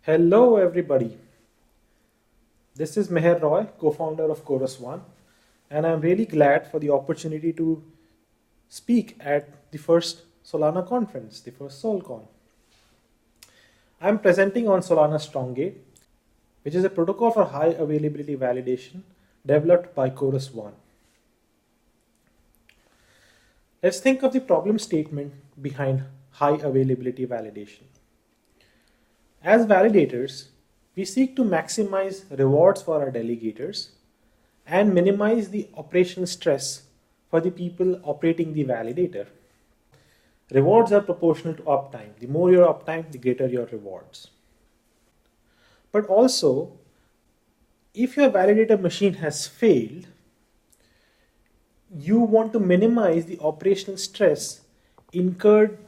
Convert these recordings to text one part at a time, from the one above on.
Hello everybody, this is Meher Roy, co-founder of Chorus One, and I'm really glad for the opportunity to speak at the first Solana conference, the first SolCon. I'm presenting on Solana StrongGate, which is a protocol for high availability validation developed by Chorus One. Let's think of the problem statement behind high availability validation. As validators, we seek to maximize rewards for our delegators and minimize the operational stress for the people operating the validator. Rewards are proportional to uptime. The more your uptime, the greater your rewards. But also, if your validator machine has failed, you want to minimize the operational stress incurred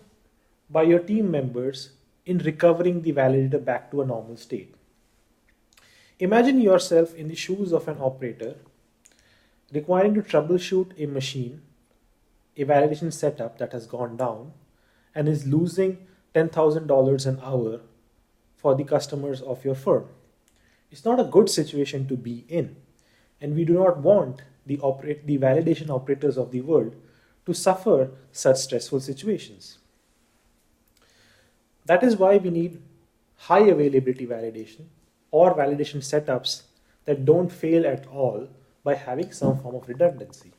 by your team members in recovering the validator back to a normal state. Imagine yourself in the shoes of an operator requiring to troubleshoot a machine, a validation setup that has gone down and is losing $10,000 an hour for the customers of your firm. It's not a good situation to be in, and we do not want the validation operators of the world to suffer such stressful situations. That is why we need high availability validation or validation setups that don't fail at all by having some form of redundancy.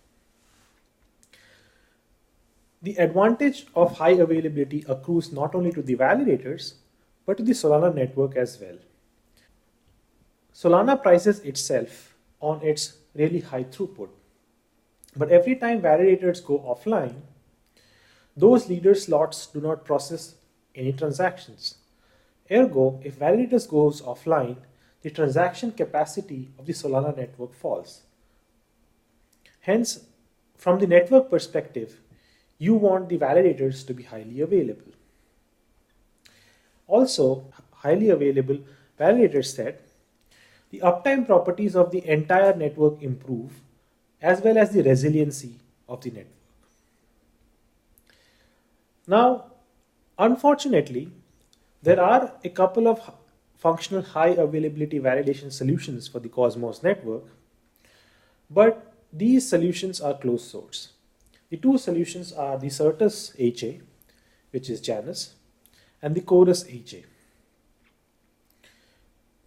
The advantage of high availability accrues not only to the validators, but to the Solana network as well. Solana prices itself on its really high throughput. But every time validators go offline, those leader slots do not process any transactions. Ergo, if validators goes offline, the transaction capacity of the Solana network falls. Hence, from the network perspective, you want the validators to be highly available. Also, highly available validator set, the uptime properties of the entire network improve, as well as the resiliency of the network. Now, unfortunately, there are a couple of functional high availability validation solutions for the Cosmos network, but these solutions are closed source. The two solutions are the Certus HA, which is Janus, and the Chorus HA.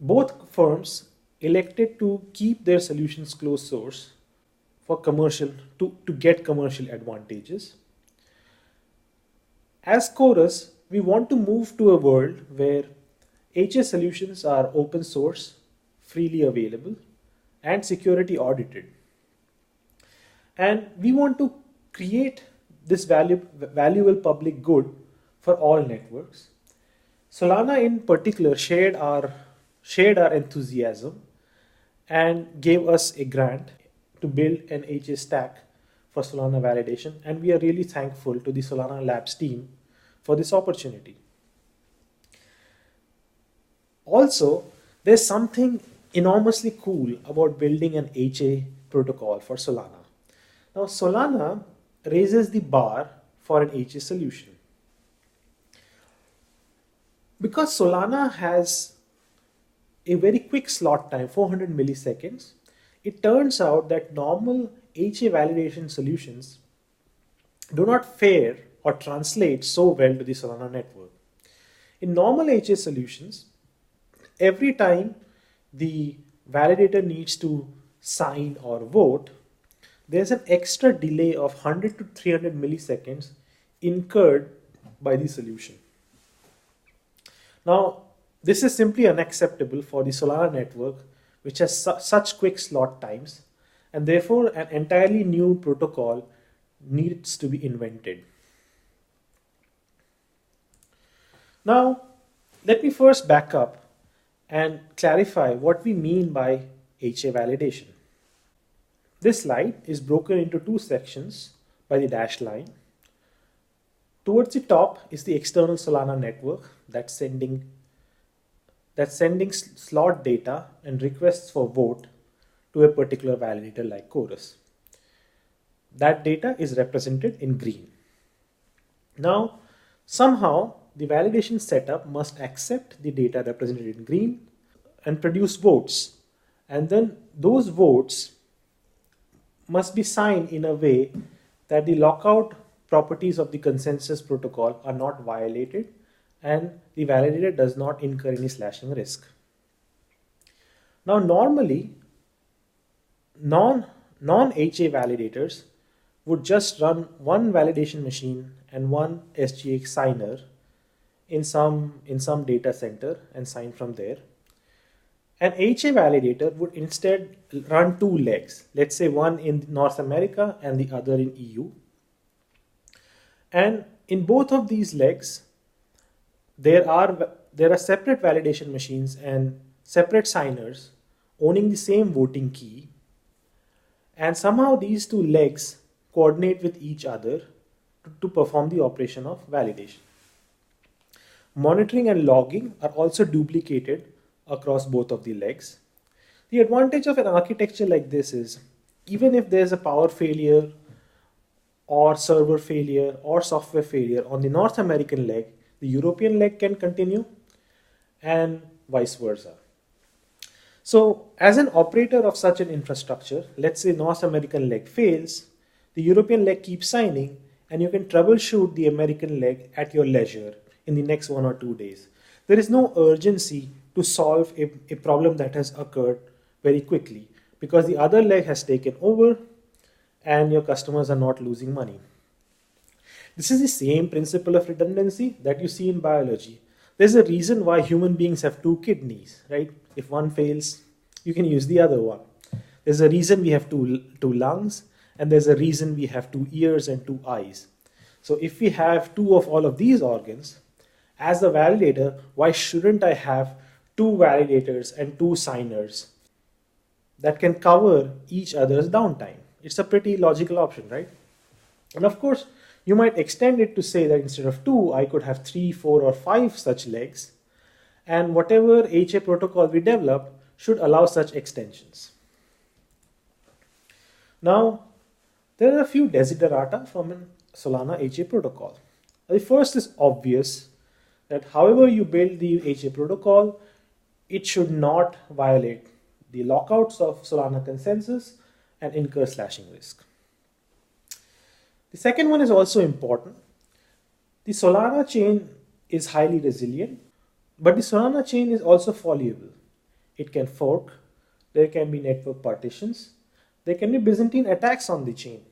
Both firms elected to keep their solutions closed source for to get commercial advantages. As Chorus, we want to move to a world where HA solutions are open source, freely available, and security audited. And we want to create this valuable public good for all networks. Solana in particular shared our enthusiasm and gave us a grant to build an HA stack for Solana validation, and we are really thankful to the Solana Labs team for this opportunity. Also, there's something enormously cool about building an HA protocol for Solana. Now, Solana raises the bar for an HA solution. Because Solana has a very quick slot time, 400 milliseconds, it turns out that normal HA validation solutions do not fare or translate so well to the Solana network. In normal HA solutions, every time the validator needs to sign or vote, there's an extra delay of 100 to 300 milliseconds incurred by the solution. Now, this is simply unacceptable for the Solana network, which has such quick slot times, and therefore an entirely new protocol needs to be invented. Now, let me first back up and clarify what we mean by HA validation. This slide is broken into two sections by the dashed line. Towards the top is the external Solana network that's sending slot data and requests for vote to a particular validator like Chorus. That data is represented in green. Now, somehow the validation setup must accept the data represented in green and produce votes. And then those votes must be signed in a way that the lockout properties of the consensus protocol are not violated and the validator does not incur any slashing risk. Now, normally, non-HA validators would just run one validation machine and one SGX signer in some data center and sign from there. An HA validator would instead run two legs, let's say one in North America and the other in EU. And in both of these legs, there are separate validation machines and separate signers owning the same voting key. And somehow these two legs coordinate with each other to perform the operation of validation. Monitoring and logging are also duplicated across both of the legs. The advantage of an architecture like this is, even if there's a power failure or server failure or software failure on the North American leg, the European leg can continue and vice versa. So as an operator of such an infrastructure, let's say North American leg fails, the European leg keeps signing, and you can troubleshoot the American leg at your leisure in the next 1 or 2 days. There is no urgency to solve a problem that has occurred very quickly because the other leg has taken over and your customers are not losing money. This is the same principle of redundancy that you see in biology. There's a reason why human beings have 2 kidneys, right? If one fails, you can use the other one. There's a reason we have two lungs, and there's a reason we have 2 ears and 2 eyes. So if we have 2 of all of these organs, as a validator, why shouldn't I have 2 validators and 2 signers that can cover each other's downtime? It's a pretty logical option, right? And of course, you might extend it to say that instead of 2, I could have 3, 4, or 5 such legs, and whatever HA protocol we develop should allow such extensions. Now, there are a few desiderata from a Solana HA protocol. The first is obvious, that however you build the HA protocol, it should not violate the lockouts of Solana consensus and incur slashing risk. The second one is also important. The Solana chain is highly resilient, but the Solana chain is also fallible. It can fork, there can be network partitions, there can be Byzantine attacks on the chain.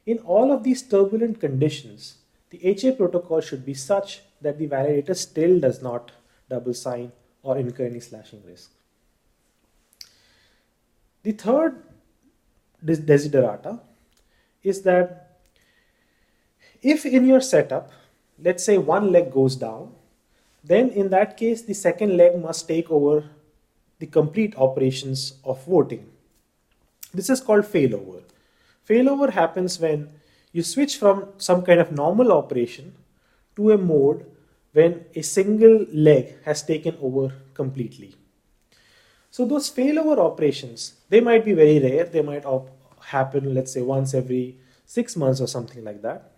In all of these turbulent conditions, the HA protocol should be such that the validator still does not double sign or incur any slashing risk. The third desiderata is that if in your setup, let's say one leg goes down, then in that case, the second leg must take over the complete operations of voting. This is called failover. Failover happens when you switch from some kind of normal operation to a mode when a single leg has taken over completely. So those failover operations, they might be very rare. They might happen, let's say, once every 6 months or something like that.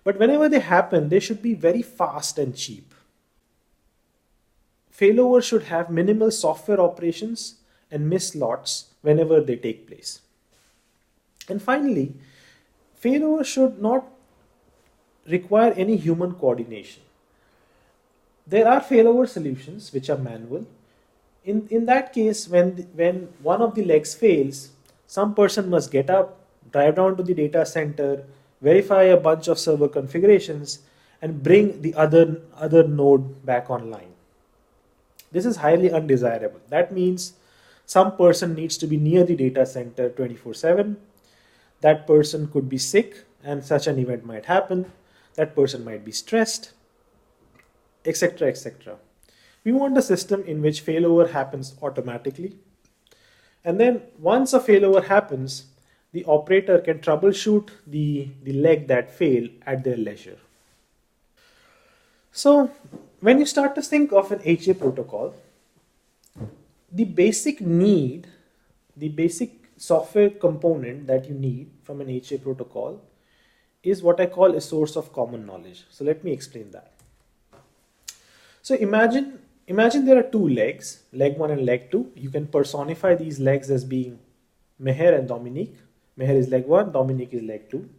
But whenever they happen, they should be very fast and cheap. Failover should have minimal software operations and miss slots whenever they take place. And finally, failover should not require any human coordination. There are failover solutions which are manual. In that case, when one of the legs fails, some person must get up, drive down to the data center, verify a bunch of server configurations, and bring the other node back online. This is highly undesirable. That means some person needs to be near the data center 24/7. That person could be sick and such an event might happen. That person might be stressed, etc., etc. We want a system in which failover happens automatically. And then once a failover happens, the operator can troubleshoot the leg that failed at their leisure. So when you start to think of an HA protocol, the basic software component that you need from an HA protocol is what I call a source of common knowledge. So let me explain that. So imagine there are two legs, leg 1 and leg 2. You can personify these legs as being Meher and Dominique. Meher is leg 1, Dominique is leg 2.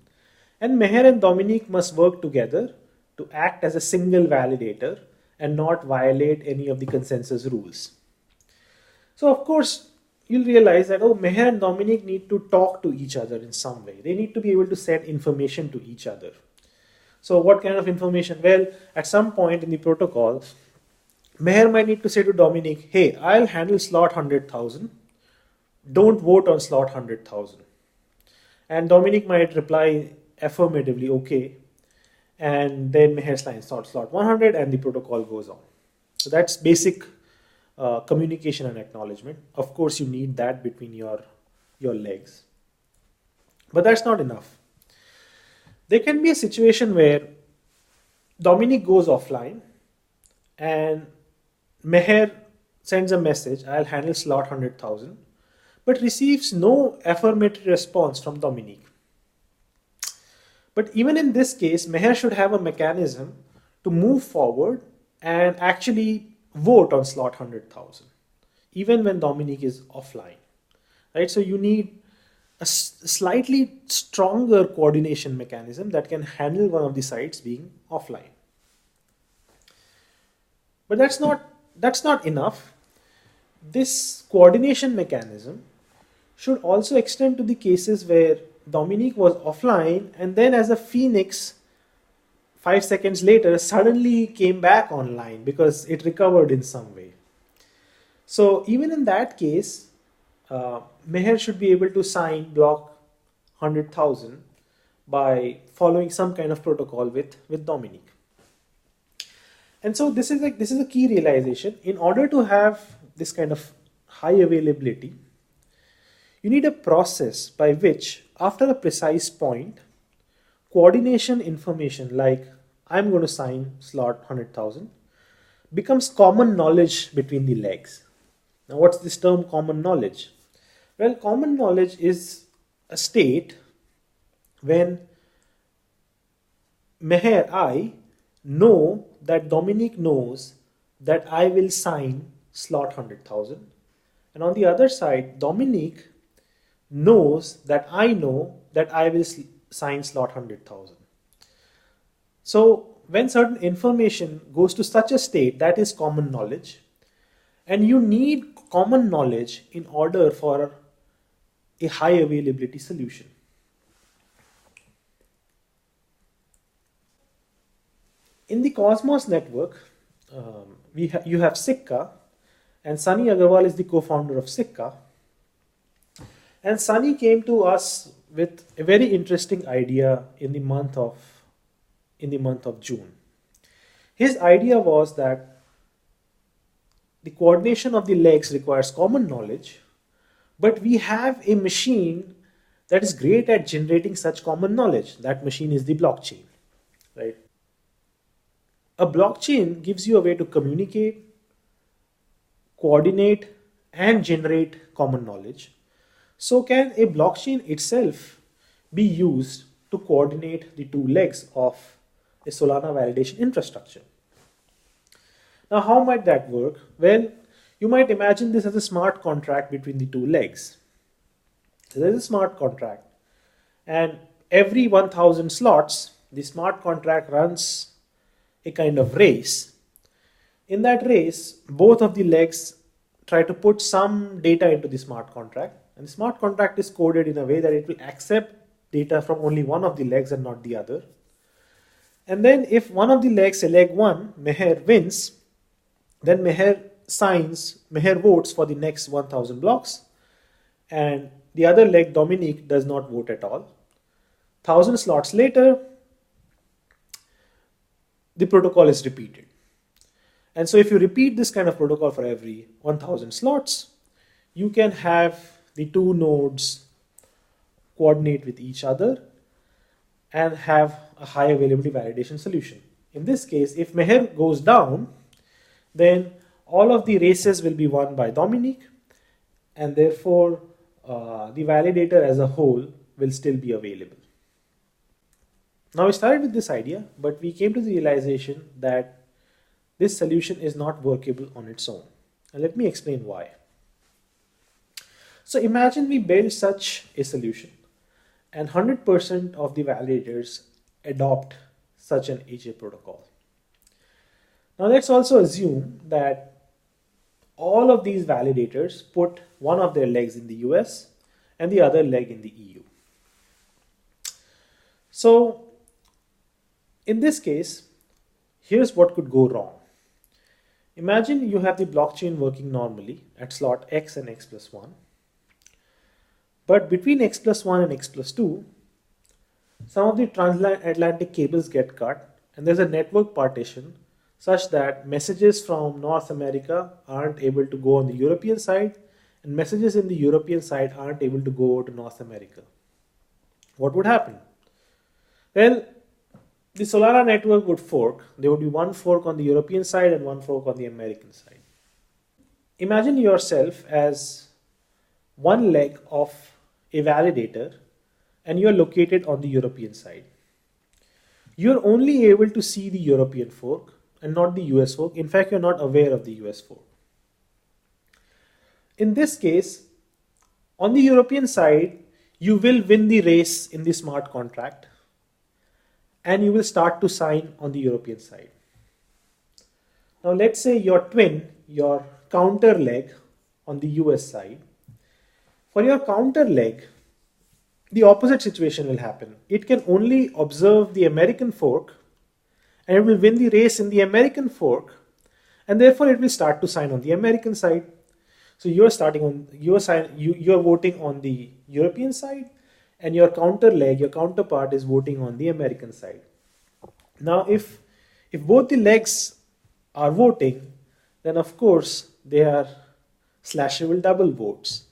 And Meher and Dominique must work together to act as a single validator and not violate any of the consensus rules. So of course, you'll realize that, oh, Meher and Dominique need to talk to each other in some way. They need to be able to send information to each other. So what kind of information? Well, at some point in the protocol, Meher might need to say to Dominique, hey, I'll handle slot 100,000. Don't vote on slot 100,000. And Dominique might reply affirmatively, okay. And then Meher signs slot 100 and the protocol goes on. So that's basic communication and acknowledgement. Of course, you need that between your legs. But that's not enough. There can be a situation where Dominique goes offline and Meher sends a message, I'll handle slot 100,000, but receives no affirmative response from Dominique. But even in this case, Meher should have a mechanism to move forward and actually vote on slot 100,000, even when Dominique is offline, right? So you need a slightly stronger coordination mechanism that can handle one of the sites being offline. But that's not enough. This coordination mechanism should also extend to the cases where Dominique was offline and then as a phoenix 5 seconds later suddenly came back online because it recovered in some way. So even in that case, Meher should be able to sign block 100,000 by following some kind of protocol with Dominique. And so this is a key realization. In order to have this kind of high availability, you need a process by which, after a precise point, coordination information like I'm going to sign slot 100,000 becomes common knowledge between the legs. Now, what's this term common knowledge? Well, common knowledge is a state when Meher, I, know that Dominique knows that I will sign slot 100,000. And on the other side, Dominique knows that I know that I will sign slot 100,000. So when certain information goes to such a state, that is common knowledge. And you need common knowledge in order for a high availability solution. In the Cosmos network, you have Sikka, and Sunny Agarwal is the co-founder of Sikka. And Sunny came to us with a very interesting idea in the month of June. His idea was that the coordination of the legs requires common knowledge, but we have a machine that is great at generating such common knowledge. That machine is the blockchain, right? A blockchain gives you a way to communicate, coordinate, and generate common knowledge. So can a blockchain itself be used to coordinate the two legs of a Solana validation infrastructure? Now, how might that work? Well, you might imagine this as a smart contract between the two legs. So there's a smart contract, and every 1,000 slots, the smart contract runs a kind of race. In that race, both of the legs try to put some data into the smart contract, and the smart contract is coded in a way that it will accept data from only one of the legs and not the other. And then if one of the legs, say leg 1, Meher wins, then Meher votes for the next 1,000 blocks, and the other leg, Dominique, does not vote at all. 1,000 slots later, the protocol is repeated. And so if you repeat this kind of protocol for every 1,000 slots, you can have the two nodes coordinate with each other and have a high availability validation solution. In this case, if Meher goes down, then all of the races will be won by Dominique, and therefore the validator as a whole will still be available. Now we started with this idea, but we came to the realization that this solution is not workable on its own. And let me explain why. So imagine we build such a solution and 100% of the validators adopt such an HA protocol. Now let's also assume that all of these validators put one of their legs in the US and the other leg in the EU. So in this case, here's what could go wrong. Imagine you have the blockchain working normally at slot X and X plus 1. But between X plus 1 and X plus 2, some of the transatlantic cables get cut and there's a network partition such that messages from North America aren't able to go on the European side and messages in the European side aren't able to go over to North America. What would happen? Well, the Solana network would fork. There would be one fork on the European side and one fork on the American side. Imagine yourself as one leg of a validator and you are located on the European side. You're only able to see the European fork and not the US fork. In fact, you're not aware of the US fork. In this case, on the European side, you will win the race in the smart contract and you will start to sign on the European side. Now let's say your twin, your counter leg on the US side. For your counter leg, the opposite situation will happen. It can only observe the American fork and it will win the race in the American fork and therefore it will start to sign on the American side. So you're voting on the European side and your counter leg, your counterpart is voting on the American side. Now if both the legs are voting, then of course they are slashable double votes.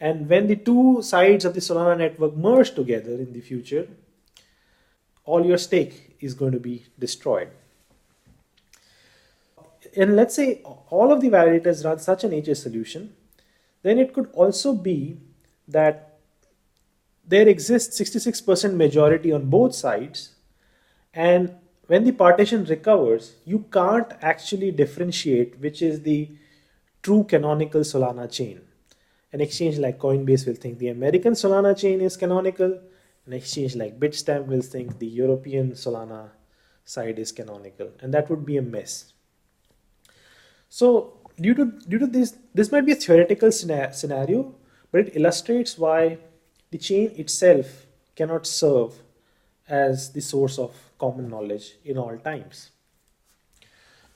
And when the two sides of the Solana network merge together in the future, all your stake is going to be destroyed. And let's say all of the validators run such an HA solution, then it could also be that there exists 66% majority on both sides, and when the partition recovers, you can't actually differentiate which is the true canonical Solana chain. An exchange like Coinbase will think the American Solana chain is canonical. An exchange like Bitstamp will think the European Solana side is canonical, and that would be a mess. So due to this might be a theoretical scenario, but it illustrates why the chain itself cannot serve as the source of common knowledge in all times.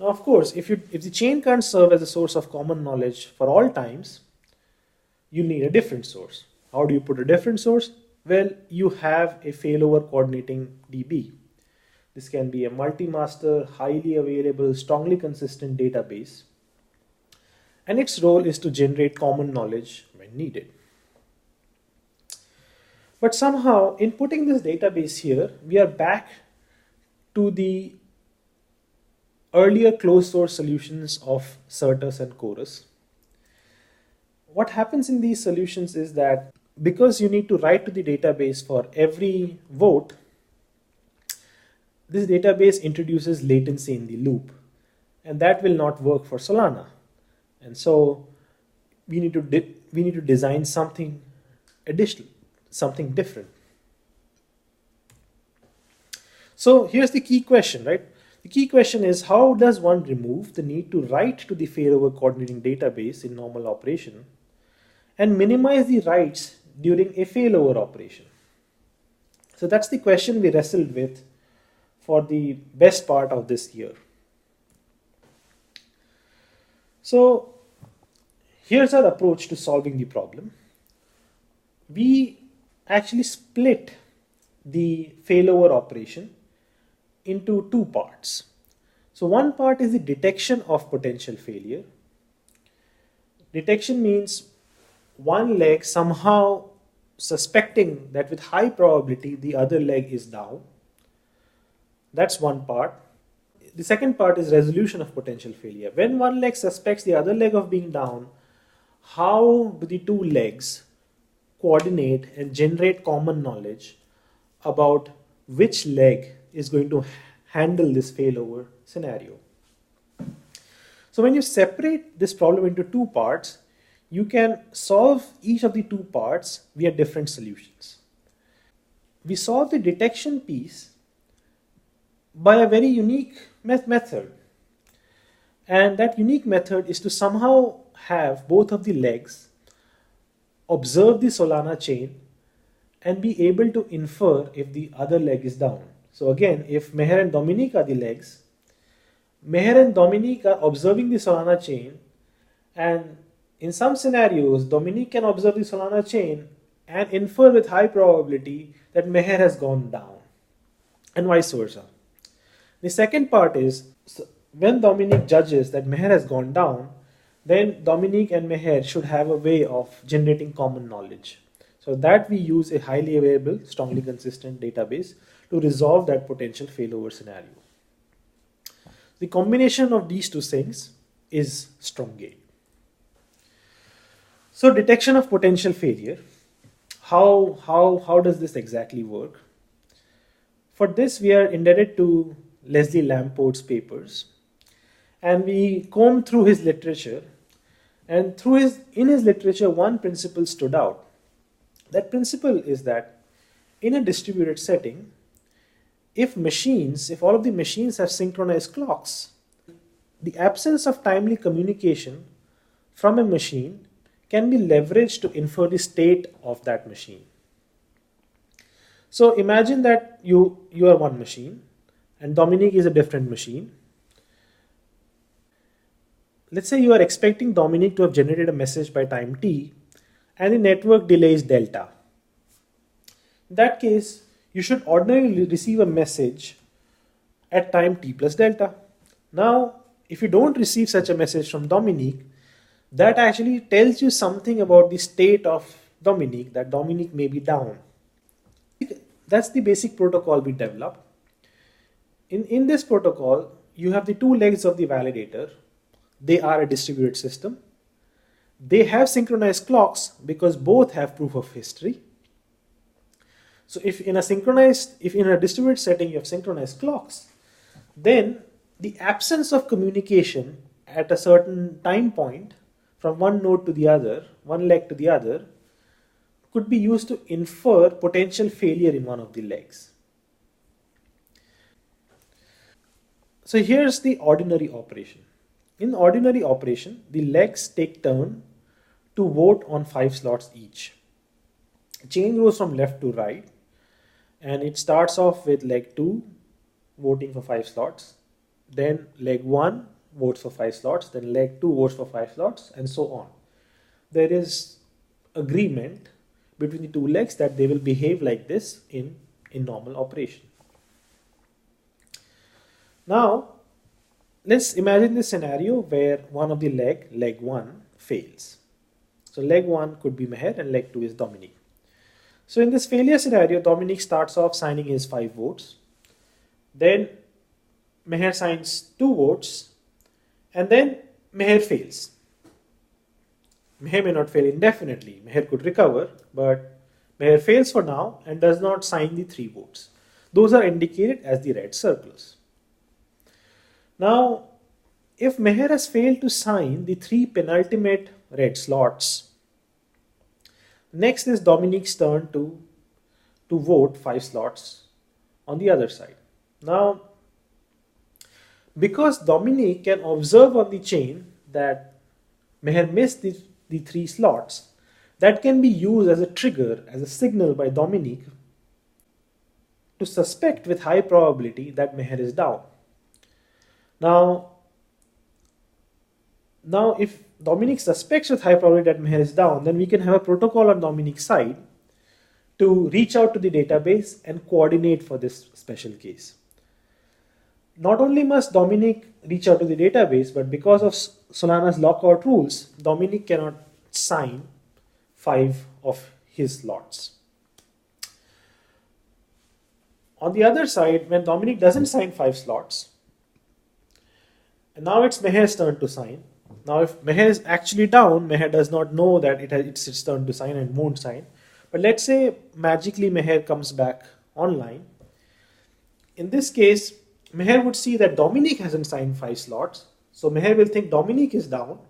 Now, of course, if the chain can't serve as a source of common knowledge for all times, you need a different source. How do you put a different source? Well, you have a failover coordinating DB. This can be a multi-master, highly available, strongly consistent database. And its role is to generate common knowledge when needed. But somehow, in putting this database here, we are back to the earlier closed source solutions of Certus and Chorus. What happens in these solutions is that because you need to write to the database for every vote, this database introduces latency in the loop, and that will not work for Solana. And so we need to design something additional, something different. So here's the key question, right? The key question is, how does one remove the need to write to the failover coordinating database in normal operation and minimize the writes during a failover operation? So that's the question we wrestled with for the best part of this year. So here's our approach to solving the problem. We actually split the failover operation into two parts. So one part is the detection of potential failure. Detection means one leg somehow suspecting that with high probability the other leg is down. That's one part. The second part is resolution of potential failure. When one leg suspects the other leg of being down, how do the two legs coordinate and generate common knowledge about which leg is going to handle this failover scenario? So when you separate this problem into two parts, you can solve each of the two parts via different solutions. We solve the detection piece by a very unique method. And that unique method is to somehow have both of the legs observe the Solana chain and be able to infer if the other leg is down. So again, if Meher and Dominique are the legs, Meher and Dominique are observing the Solana chain, and in some scenarios, Dominique can observe the Solana chain and infer with high probability that Meher has gone down, and vice versa. The second part is, when Dominique judges that Meher has gone down, then Dominique and Meher should have a way of generating common knowledge. So that we use a highly available, strongly consistent database to resolve that potential failover scenario. The combination of these two things is StrongGate. So detection of potential failure. How does this exactly work? For this, we are indebted to Leslie Lamport's papers, and we combed through his literature, and in his literature, one principle stood out. That principle is that in a distributed setting, if all of the machines have synchronized clocks, the absence of timely communication from a machine can be leveraged to infer the state of that machine. So imagine that you are one machine and Dominique is a different machine. Let's say you are expecting Dominique to have generated a message by time t and the network delay is delta. In that case, you should ordinarily receive a message at time t plus delta. Now, if you don't receive such a message from Dominique, that actually tells you something about the state of Dominique, that Dominique may be down. That's the basic protocol we developed. In this protocol, you have the two legs of the validator. They are a distributed system. They have synchronized clocks because both have proof of history. So if in a distributed setting you have synchronized clocks, then the absence of communication at a certain time point from one node to the other, one leg to the other, could be used to infer potential failure in one of the legs. So here's the ordinary operation. In ordinary operation, the legs take turn to vote on 5 slots each. Chain goes from left to right, and it starts off with leg 2 voting for 5 slots, then leg 1 votes for 5 slots, then leg 2 votes for 5 slots, and so on. There is agreement between the two legs that they will behave like this in normal operation. Now, let's imagine this scenario where one of the leg 1, fails. So leg 1 could be Meher and leg 2 is Dominique. So in this failure scenario, Dominique starts off signing his 5 votes. Then Meher signs 2 votes, and then Meher fails. Meher may not fail indefinitely. Meher could recover, but Meher fails for now and does not sign the 3 votes. Those are indicated as the red circles. Now, if Meher has failed to sign the 3 penultimate red slots, next is Dominique's turn to vote 5 slots on the other side. Now, because Dominique can observe on the chain that Meher missed the 3 slots, that can be used as a trigger, as a signal by Dominique to suspect with high probability that Meher is down. Now, if Dominique suspects with high probability that Meher is down, then we can have a protocol on Dominique's side to reach out to the database and coordinate for this special case. Not only must Dominique reach out to the database, but because of Solana's lockout rules, Dominique cannot sign 5 of his slots. On the other side, when Dominique doesn't sign 5 slots, and now it's Meher's turn to sign. Now if Meher is actually down, Meher does not know that it's its turn to sign and won't sign. But let's say magically Meher comes back online. In this case, Meher would see that Dominique hasn't signed 5 slots, So Meher will think Dominique is down.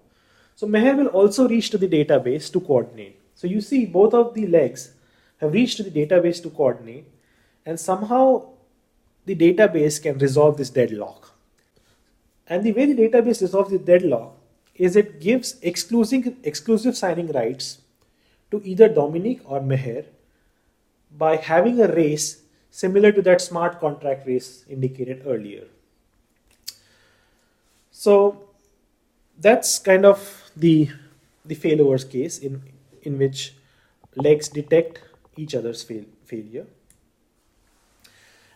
So Meher will also reach to the database to coordinate. So you see both of the legs have reached to the database to coordinate, and somehow the database can resolve this deadlock. And the way the database resolves the deadlock is it gives exclusive signing rights to either Dominique or Meher by having a race similar to that smart contract race indicated earlier. So that's kind of the failovers case in which legs detect each other's failure.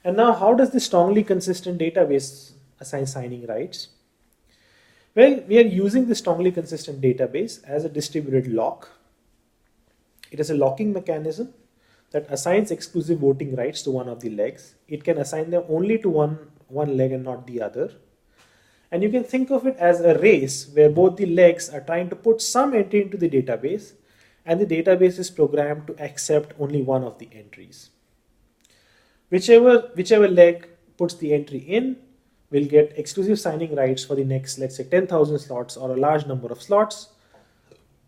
And now, how does the strongly consistent database assign signing rights? Well, we are using the strongly consistent database as a distributed lock. It is a locking mechanism that assigns exclusive voting rights to one of the legs. It can assign them only to one leg and not the other. And you can think of it as a race where both the legs are trying to put some entry into the database, and the database is programmed to accept only one of the entries. Whichever leg puts the entry in will get exclusive signing rights for the next, let's say, 10,000 slots or a large number of slots,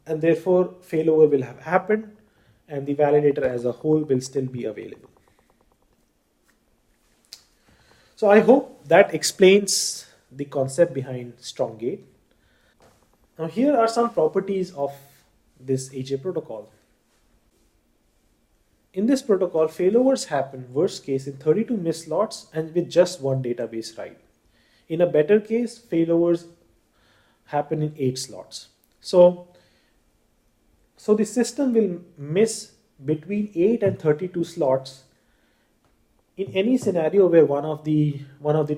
and therefore failover will have happened and the validator as a whole will still be available. So I hope that explains the concept behind StrongGate. Now here are some properties of this HA protocol. In this protocol, failovers happen worst case in 32 missed slots and with just one database write. In a better case, failovers happen in 8 slots. So the system will miss between 8 and 32 slots in any scenario where one of the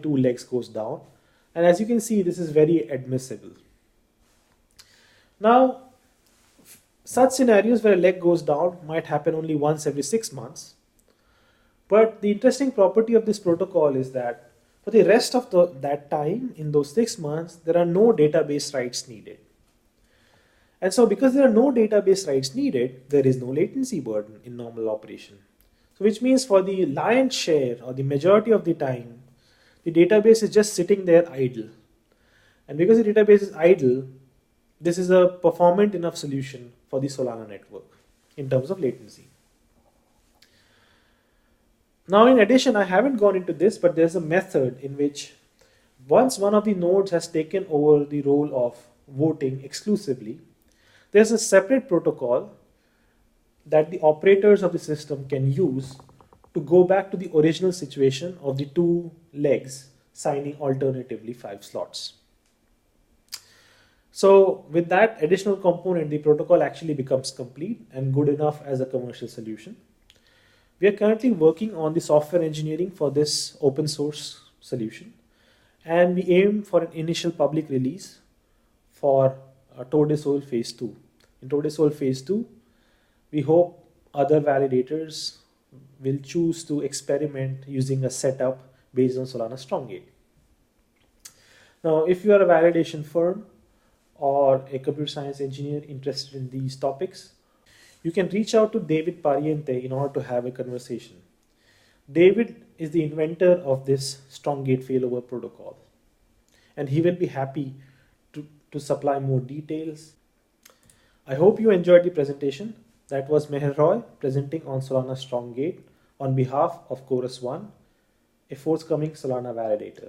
two legs goes down. And as you can see, this is very admissible. Now, such scenarios where a leg goes down might happen only once every 6 months. But the interesting property of this protocol is that for the rest of that time, in those 6 months, there are no database writes needed. And so because there are no database writes needed, there is no latency burden in normal operation. So which means for the lion's share or the majority of the time, the database is just sitting there idle. And because the database is idle, this is a performant enough solution for the Solana network in terms of latency. Now, in addition, I haven't gone into this, but there's a method in which once one of the nodes has taken over the role of voting exclusively, there's a separate protocol that the operators of the system can use to go back to the original situation of the two legs signing alternatively 5 slots. So with that additional component, the protocol actually becomes complete and good enough as a commercial solution. We are currently working on the software engineering for this open source solution, and we aim for an initial public release for Todesol Phase 2. In Todesol Phase 2, we hope other validators will choose to experiment using a setup based on Solana StrongGate. Now, if you are a validation firm or a computer science engineer interested in these topics, you can reach out to David Pariente in order to have a conversation. David is the inventor of this StrongGate failover protocol, and he will be happy to supply more details. I hope you enjoyed the presentation. That was Meher Roy presenting on Solana StrongGate on behalf of Chorus One, a forthcoming Solana validator.